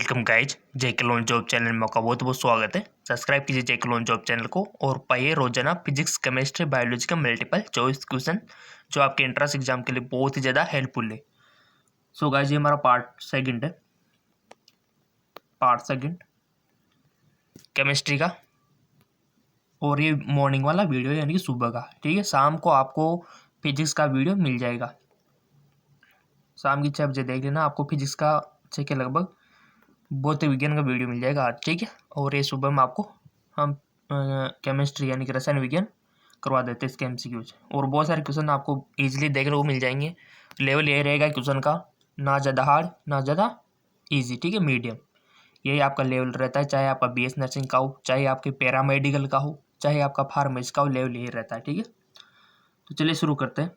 Welcome guys, जेके loan job channel में आपका बहुत बहुत स्वागत है। सब्सक्राइब कीजिए जेके लोन जॉब चैनल को और पाइए रोजाना फिजिक्स, केमिस्ट्री, बायोलॉजी का मल्टीपल चॉइस क्वेश्चन जो आपके एंट्रेंस एग्जाम के लिए बहुत ही ज़्यादा हेल्पफुल है। सो गाइज, ये हमारा पार्ट सेकंड है, पार्ट सेकंड केमिस्ट्री का, और ये मॉर्निंग वाला वीडियो यानी कि सुबह का। ठीक है, शाम को आपको फिजिक्स का वीडियो मिल जाएगा। शाम की 6 बजे देख लेना, आपको फिजिक्स का 6 के लगभग भौतिक विज्ञान का वीडियो मिल जाएगा आज। ठीक है, और ये सुबह में आपको हम केमिस्ट्री यानी कि रसायन विज्ञान करवा देते हैं इसके एमसीक्यूज, और बहुत सारे क्वेश्चन आपको इजीली देखने को मिल जाएंगे। लेवल ये रहेगा क्वेश्चन का, ना ज़्यादा हार्ड ना ज़्यादा इजी। ठीक है, मीडियम यही आपका लेवल रहता है, चाहे आपका बीएस नर्सिंग का हो, चाहे आपके पैरामेडिकल का हो, चाहे आपका फार्मेसी का हो, लेवल यही रहता है। ठीक है, तो चलिए शुरू करते हैं।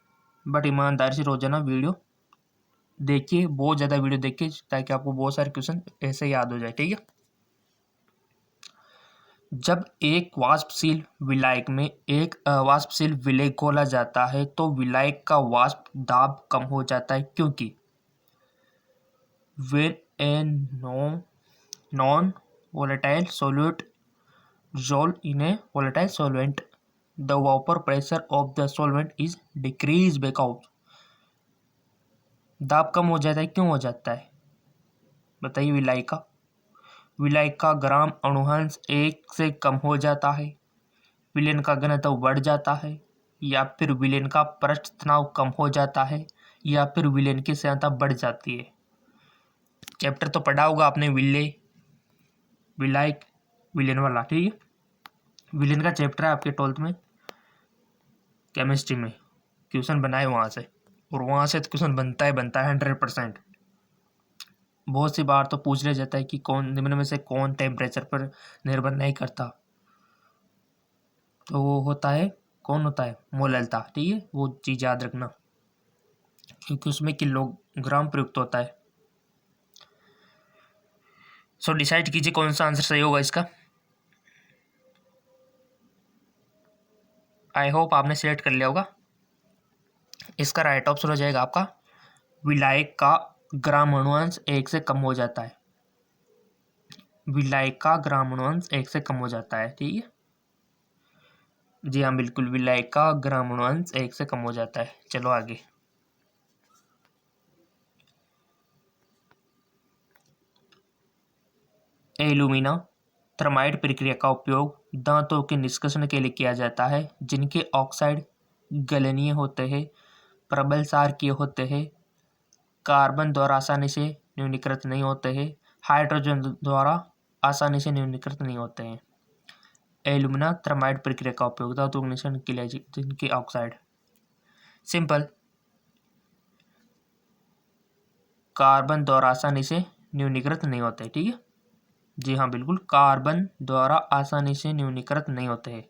बट ईमानदारी से रोजाना वीडियो देखिए, बहुत ज़्यादा वीडियो देखिए, ताकि आपको बहुत सारे क्वेश्चन ऐसे याद हो जाए। ठीक है, जब एक वाष्पशील विलायक में एक अवाष्पशील विलय घोला जाता है तो विलायक का वाष्प दाब कम हो जाता है, क्योंकि when a non volatile solute dissolved in a volatile solvent the vapor pressure of the solvent is decreased because दाब कम हो जाता है। क्यों हो जाता है बताइए? विलायक का ग्राम अणुहंस 1 से कम हो जाता है, विलेन का घनत्व बढ़ जाता है, या फिर विलेन का पृष्ठ तनाव कम हो जाता है, या फिर विलेन की सांद्रता बढ़ जाती है। चैप्टर तो पढ़ा होगा आपने, विलायक विलेन वाला। ठीक है, विलेन का चैप्टर है आपके 12th में केमिस्ट्री में, क्वेश्चन बनाए वहाँ से, और वहाँ से क्वेश्चन बनता है 100%। बहुत सी बार तो पूछ लिया जाता है कि कौन निम्न में से कौन टेम्परेचर पर निर्भर नहीं करता, तो वो होता है, कौन होता है? मोललता। ठीक है, वो चीज़ याद रखना, क्योंकि उसमें किलोग्राम प्रयुक्त होता है। सो डिसाइड कीजिए कौन सा आंसर सही होगा इसका। आई होप आपने सिलेक्ट कर लिया होगा। इसका राइट ऑप्शन हो जाएगा आपका, विलायक का ग्राम अणुअंश 1 से कम हो जाता है। विलायक का ग्राम अणुअंश 1 से कम हो जाता है। ठीक है, जी हाँ बिल्कुल, विलायक का ग्राम अणुअंश 1 से कम हो जाता है। चलो आगे। एल्यूमिना थर्माइड प्रक्रिया का उपयोग दांतों के निष्कर्षण के लिए किया जाता है, जिनके ऑक्साइड गलनीय होते हैं, प्रबल क्षारकीय होते हैं, कार्बन द्वारा आसानी से न्यूनीकृत नहीं होते हैं, हाइड्रोजन द्वारा आसानी से न्यूनीकृत नहीं होते हैं। एल्यूमिना थर्माइड प्रक्रिया का उपयोग धातु के निष्कर्षण के लिए, जिनके ऑक्साइड सिंपल कार्बन द्वारा आसानी से न्यूनीकृत नहीं होते। ठीक है, जी हाँ बिल्कुल, कार्बन द्वारा आसानी से न्यूनीकृत नहीं होते हैं।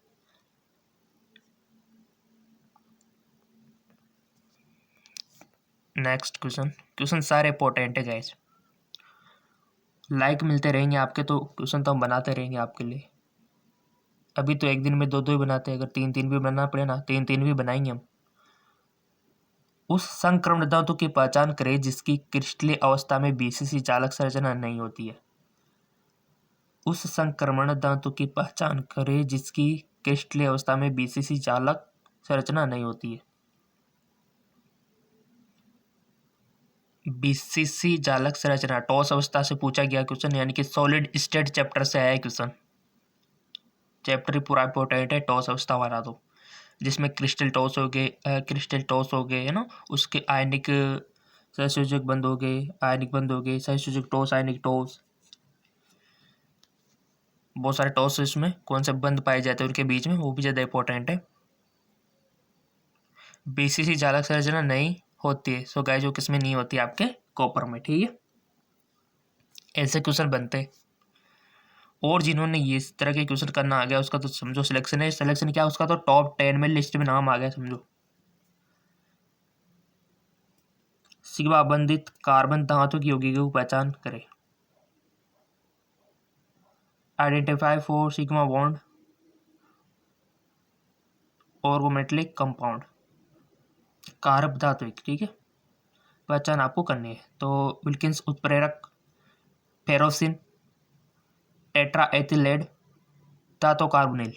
नेक्स्ट क्वेश्चन सारे इंपॉर्टेंट है गाइस, लाइक मिलते रहेंगे आपके तो क्वेश्चन तो हम बनाते रहेंगे आपके लिए। अभी तो एक दिन में 2-2 ही बनाते हैं, अगर 3-3 भी बनाना पड़े ना, 3-3 भी बनाएंगे हम। उस संक्रमण धातु की पहचान करें जिसकी क्रिस्टलीय अवस्था में बीसीसी चालक संरचना नहीं होती है। उस संक्रमण धातु की पहचान करें जिसकी क्रिस्टलीय अवस्था में बीसीसी चालक संरचना नहीं होती है। बीसीसी चालक संरचना टॉस अवस्था से पूछा गया क्वेश्चन, यानी कि सॉलिड स्टेट चैप्टर से आया क्वेश्चन। चैप्टर पूरा इंपॉर्टेंट है टॉस अवस्था वाला, तो जिसमें क्रिस्टल टॉस हो गए है ना, उसके आयनिक सहसंयोजक बंद हो गए, आयनिक बंद हो गए, सहसंयोजक टॉस, आयनिक टॉस, बहुत सारे टॉस इसमें कौन से बंद पाए जाते हैं उनके बीच में, वो भी ज़्यादा इंपॉर्टेंट है। बीसीसी चालक संरचना नहीं होती है, सो गाइस, जो किसमें नहीं होती आपके कॉपर में। ठीक है, ऐसे क्वेश्चन बनते हैं। और जिन्होंने ये इस तरह के क्वेश्चन करना आ गया, उसका तो समझो सिलेक्शन है। सिलेक्शन क्या, उसका तो टॉप 10 में लिस्ट में नाम आ गया समझो। सिग्मा बंधित कार्बन धातु की यौगिकों की पहचान करें। आइडेंटिफाई 4 सिग्मा बॉन्ड ऑर्गोमेटेलिक कंपाउंड, कारक धातु। ठीक है, पहचान आपको करनी है। तो विल्किंस उत्प्रेरक फेरोसिन, टेट्राएथिलेड, धातु कार्बोनिल।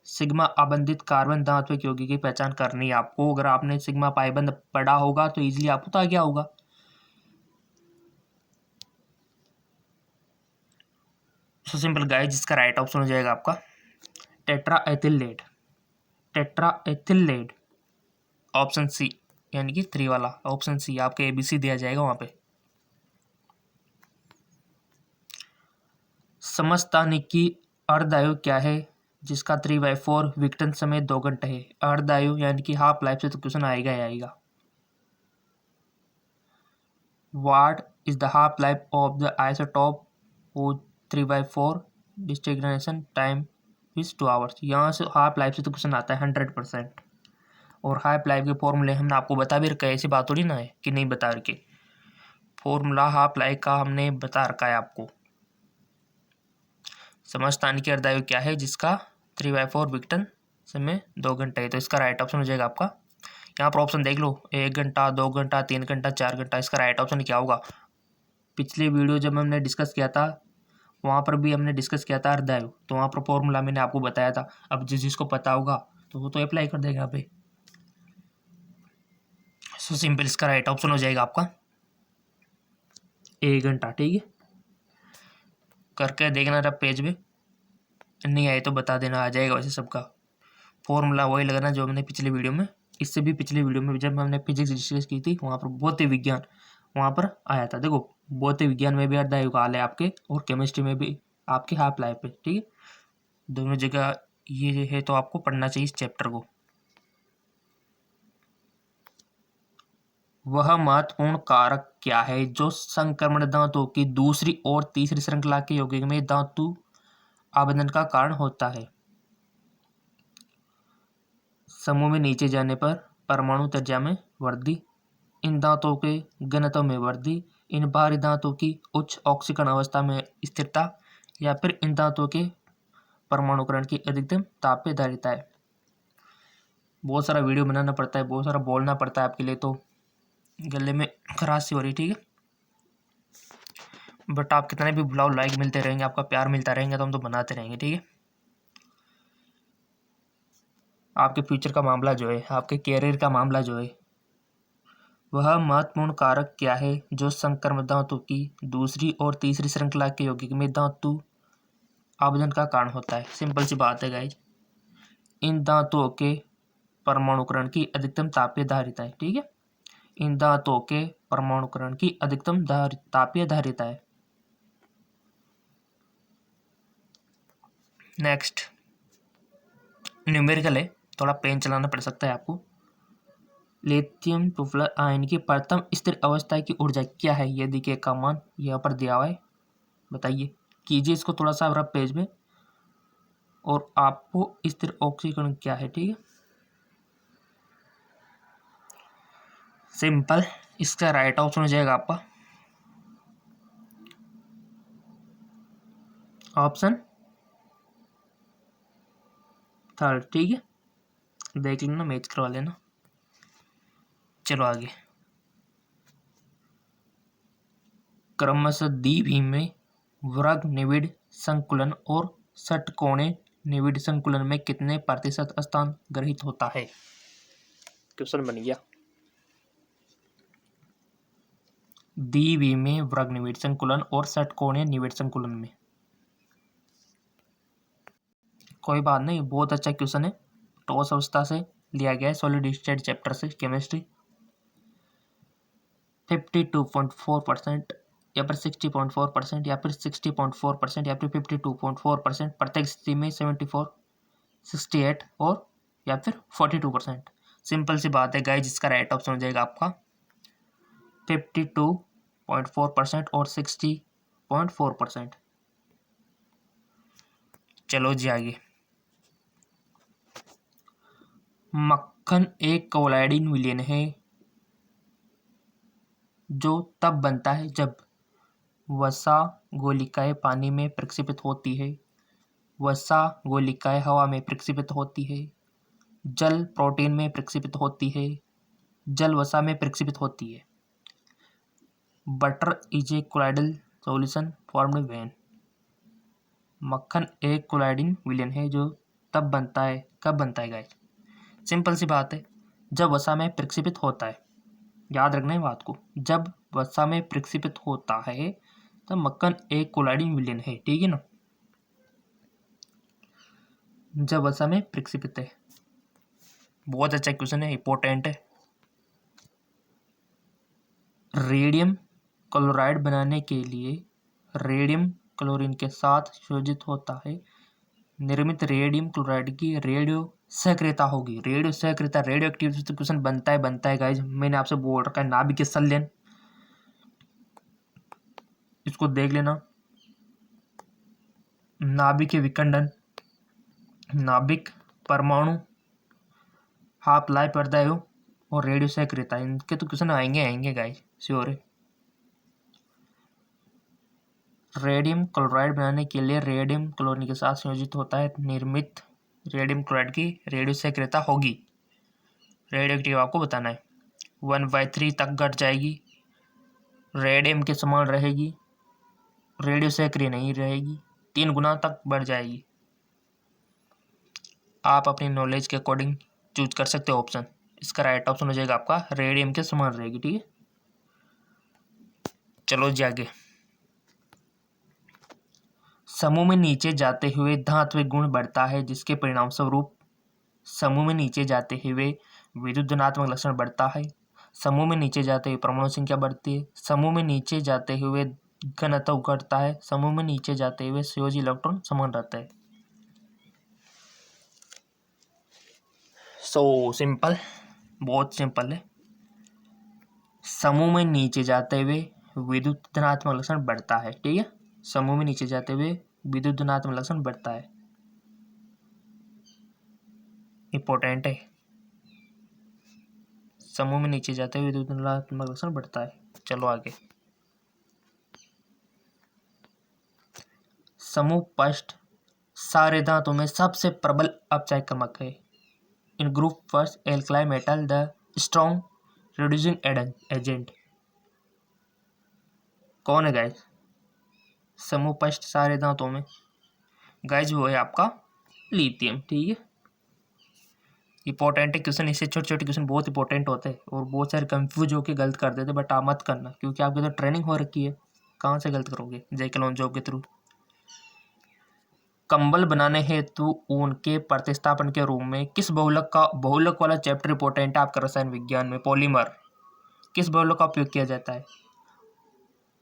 सिग्मा आबंधित कार्बन धात्विक यौगिक की पहचान करनी है आपको। अगर आपने सिग्मा पाइबंद पढ़ा होगा तो इजीली आपको तो आ गया होगा। सो सिंपल गाइस, जिसका राइट ऑप्शन हो जाएगा आपका टेट्राएथिलेड। टेट्राएथिलेड ऑप्शन सी, यानी कि 3 वाला ऑप्शन सी आपके एबीसी दिया जाएगा वहां पे। समस्थानिकी अर्धआयु क्या है जिसका 3/4 विघटन समय 2 घंटे है? अर्धआयु यानी कि हाफ लाइफ से तो क्वेश्चन आएगा ही आएगा। What is the half life of the isotope वो 3/4 डिस्टिग्नेशन टाइम इज 2 आवर्स। यहाँ से हाफ लाइफ से तो क्वेश्चन आता है 100%। और हाफ लाइफ के फॉर्मूले हमने आपको बता भी रखा है, ऐसी बात थोड़ी ना है कि नहीं बता रखे। फॉर्मूला हाफ लाइफ का हमने बता रखा है आपको। समस्थानिकी अर्धआयु क्या है जिसका 3/4 विघटन समय 2 घंटे है? तो इसका राइट ऑप्शन हो जाएगा आपका, यहाँ पर ऑप्शन देख लो, 1 घंटा, 2 घंटा, 3 घंटा, 4 घंटा। इसका राइट ऑप्शन क्या होगा? पिछले वीडियो जब हमने डिस्कस किया था वहाँ पर भी हमने डिस्कस किया था अर्धआयु, तो वहाँ पर फॉर्मूला मैंने आपको बताया था। अब जिसको पता होगा तो वो तो अप्लाई कर देगा यहाँ पे। सो सिंपल, इसका राइट ऑप्शन हो जाएगा आपका 1 घंटा। ठीक है, करके देखना रहा पेज में, नहीं आए तो बता देना, आ जाएगा वैसे सबका। फॉर्मूला वही लगाना जो हमने पिछले वीडियो में, इससे भी पिछले वीडियो में जब हमने फिजिक्स डिस्कस की थी वहाँ पर भौतिक विज्ञान वहाँ पर आया था। देखो, भौतिक विज्ञान में भी अर्धआयु काल है आपके, और केमिस्ट्री में भी आपकी हाफ लाइफ है। ठीक है, दोनों जगह ये है, तो आपको पढ़ना चाहिए इस चैप्टर को। वह महत्वपूर्ण कारक क्या है जो संक्रमण धातुओं की दूसरी और तीसरी श्रृंखला के यौगिक में धातु आबंधन का कारण होता है? समूह में नीचे जाने पर परमाणु त्रिज्या में वृद्धि, इन धातुओं के घनत्व में वृद्धि, इन बाहरी धातुओं की उच्च ऑक्सीकरण अवस्था में स्थिरता, या फिर इन धातुओं के परमाणुकरण की अधिकतम तापीय धारिता है। बहुत सारा वीडियो बनाना पड़ता है, बहुत सारा बोलना पड़ता है आपके लिए, तो गले में खराश सी हो रही। ठीक है, बट आप कितने भी बुलाओ, लाइक मिलते रहेंगे, आपका प्यार मिलता रहेंगे तो हम तो बनाते रहेंगे। ठीक है, आपके फ्यूचर का मामला जो है, आपके कैरियर का मामला जो है, वह महत्वपूर्ण कारक क्या है जो संक्रमण धातु की दूसरी और तीसरी श्रृंखला के यौगिक में धातु आबंधन का कारण होता है? सिंपल सी बात है गाइज, इन धातुओं के परमाणुकरण की अधिकतम तापीय धारिता है। ठीक है, इन धातुओं के परमाणुकरण की अधिकतम तापीय धारिता है। नेक्स्ट न्यूमेरिकल है, थोड़ा पेन चलाना पड़ सकता है आपको। लिथियम ट्यूफलर आयन की प्रथम स्थिर अवस्था की ऊर्जा क्या है यदि के का मान यहाँ पर दिया हुआ है? बताइए, कीजिए इसको थोड़ा सा रफ पेज में। और आपको स्थिर ऑक्सीकरण क्या है? ठीक है, सिंपल, इसका राइट ऑप्शन हो जाएगा आपका ऑप्शन थर्ड। ठीक है, देख लेना, मैच करवा लेना। चलो आगे, क्रमशः द्विविमीय में वर्ग निविड़ संकुलन और षटकोणीय निविड़ संकुलन में कितने प्रतिशत स्थान ग्रहित होता है? क्वेश्चन बन गया। द्विविमीय में वर्ग निविड़ संकुलन और षटकोणीय निविड़ संकुलन में, कोई बात नहीं, बहुत अच्छा क्वेश्चन है, ठोस अवस्था से लिया गया है, सॉलिड स्टेट चैप्टर से, केमिस्ट्री। 52.4% या फिर 60.4% या फिर 60.4% या फिर 52.4%, प्रत्येक स्थिति में 74, 68 और या फिर 42%। सिंपल सी बात है गाइस, जिसका राइट ऑप्शन हो जाएगा आपका 52.4% और 60.4%। चलो जी आगे, मक्खन एक कोलाइडिन विलयन है जो तब बनता है जब वसा गोलिकाएं पानी में प्रक्षेपित होती है, वसा गोलिकाएं हवा में प्रक्षेपित होती है, जल प्रोटीन में प्रक्षेपित होती है, जल वसा में प्रक्षेपित होती है। Butter is a colloidal solution formed when. मक्खन एक कोलाइडिन विलयन है जो तब बनता है, कब बनता है गाइस? सिंपल सी बात है, जब वसा में प्रक्षेपित होता है। याद रखना है बात को, जब वसा में प्रक्षेपित होता है तब मक्खन एक कोलाइडिन विलयन है, ठीक है ना। जब वसा में प्रक्षेपित है, बहुत अच्छा क्वेश्चन है, इंपॉर्टेंट है। रेडियम क्लोराइड बनाने के लिए रेडियम क्लोरीन के साथ संयोजित होता है। निर्मित रेडियम क्लोराइड की रेडियो सक्रियता होगी। रेडियो सक्रियता, रेडियो एक्टिविटी से क्वेश्चन बनता है गाइज। मैंने आपसे बोल रखा है नाभिक संलयन, इसको देख लेना। नाभिक विखंडन, नाभिक परमाणु, हाफ लाइफ अर्धायु और रेडियो सक्रियता, इनके तो क्वेश्चन आएंगे गाइज, श्योर है। रेडियम क्लोराइड बनाने के लिए रेडियम क्लोरीन के साथ संयोजित होता है। निर्मित रेडियम क्लोराइड की रेडियो सक्रियता होगी। रेडियो एक्टिव आपको बताना है, 1/3 तक घट जाएगी, रेडियम के समान रहेगी, रेडियो सक्रिय नहीं रहेगी, 3 गुना तक बढ़ जाएगी। आप अपनी नॉलेज के अकॉर्डिंग चूज कर सकते हो ऑप्शन। इसका राइट ऑप्शन हो जाएगा आपका रेडियम के समान रहेगी, ठीक है। चलो जी आगे। समूह में नीचे जाते हुए धात्विक गुण बढ़ता है, जिसके परिणाम स्वरूप समूह में नीचे जाते हुए विद्युत धनात्मक लक्षण बढ़ता है। समूह में नीचे जाते हुए परमाणु संख्या बढ़ती है। समूह में नीचे जाते हुए घनत्व घटता है। समूह में नीचे जाते हुए संयोजी इलेक्ट्रॉन समान रहता है। सो सिंपल, बहुत सिंपल है। समूह में नीचे जाते हुए विद्युत धनात्मक लक्षण बढ़ता है, ठीक है। समूह में नीचे जाते हुए विद्युत धनात्मक लक्षण बढ़ता है, इंपॉर्टेंट है। समूह में नीचे जाते हुए विद्युत धनात्मक लक्षण बढ़ता है। चलो आगे। समूह पष्ट सारे धातुओं में सबसे प्रबल अपचयक्रमक है। In group first alkali metal the strong reducing agent. कौन है गाइज? समूह पष्ट सारे धातुओं में गाइज वो है आपका लिथियम, ठीक है। इंपॉर्टेंट है क्वेश्चन, इससे छोटे छोटे क्वेश्चन बहुत इंपॉर्टेंट होते हैं और बहुत सारे कंफ्यूज होकर गलत कर देते, बट आप मत करना क्योंकि आपकी तो ट्रेनिंग हो रखी है, कहाँ से गलत करोगे जय कलोन जॉब के थ्रू। कंबल बनाने हेतु ऊन के प्रतिस्थापन के रूप में किस बहुलक वाला चैप्टर इंपॉर्टेंट है आपका रसायन विज्ञान में? पॉलीमर, किस बहुलक का उपयोग किया जाता है?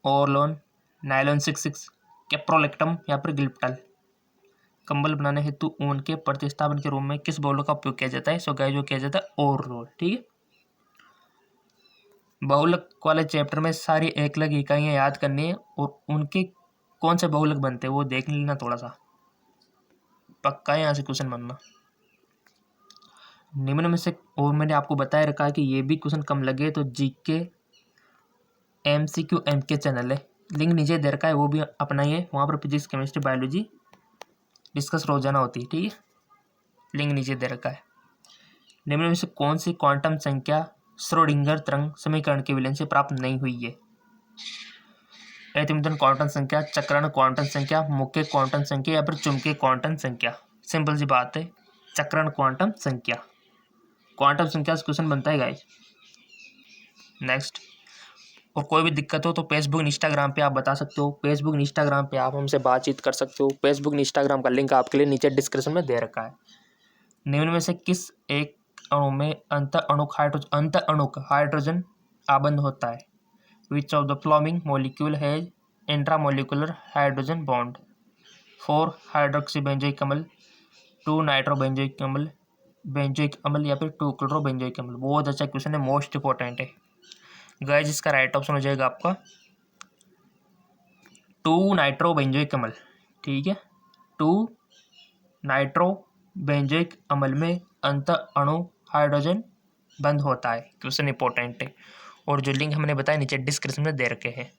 ओरलोन, नायलॉन 66, कैप्रोलेक्टम या फिर गिल्प्टल। कंबल बनाने हेतु ऊन के प्रतिस्थापन के रूप में किस बहुलक का उपयोग किया जाता है? सो गाइस जो किया जाता है ओरलोन, ठीक है। बहुलक वाले चैप्टर में सारी एकलक इकाइयां याद करनी है और उनके कौन से बहुलक बनते हैं वो देख लेना थोड़ा सा, पक्का है यहाँ से क्वेश्चन बनना। निम्न में से, और मैंने आपको बताया रखा कि ये भी क्वेश्चन कम लगे तो जीके MCQ MK चैनल है, लिंक नीचे दे रखा है, वो भी अपनाइए। वहाँ पर फिजिक्स केमिस्ट्री बायोलॉजी डिस्कस रोजाना होती है, ठीक है। लिंक नीचे दे रखा है। निम्न में से कौन सी क्वांटम संख्या श्रोडिंगर तरंग समीकरण के विलयन से प्राप्त नहीं हुई है? एतिमतन क्वांटम संख्या, चक्रण क्वांटम संख्या, मुख्य क्वांटम संख्या या फिर चुंबकीय क्वांटम संख्या? सिंपल सी बात है, चक्रण क्वांटम संख्या। क्वांटम संख्या से क्वेश्चन बनता है गाइस। नेक्स्ट, और कोई भी दिक्कत हो तो फेसबुक इंस्टाग्राम पे आप बता सकते हो। फेसबुक इंस्टाग्राम पे आप हमसे बातचीत कर सकते हो। फेसबुक इंस्टाग्राम का लिंक आपके लिए नीचे डिस्क्रिप्शन में दे रखा है। निम्न में से किस एक अणु में अंत अणुक हाइड्रोजन आबंध होता है? Which of the following molecule has intramolecular hydrogen bond? 4 hydroxy benzoic अम्ल, 2 नाइट्रो बेंजोइक अम्ल या फिर 2 क्लोरो बेंजोइक अम्ल? बहुत अच्छा क्वेश्चन है, मोस्ट इंपॉर्टेंट है गाइस। इसका राइट ऑप्शन हो जाएगा आपका 2 नाइट्रो बेंजोइक अम्ल, ठीक है। 2 नाइट्रो बेंजोइक अम्ल में अंत अणु हाइड्रोजन बंद होता है। क्वेश्चन इंपॉर्टेंट है और जो लिंक हमने बताया नीचे डिस्क्रिप्शन में दे रखे हैं।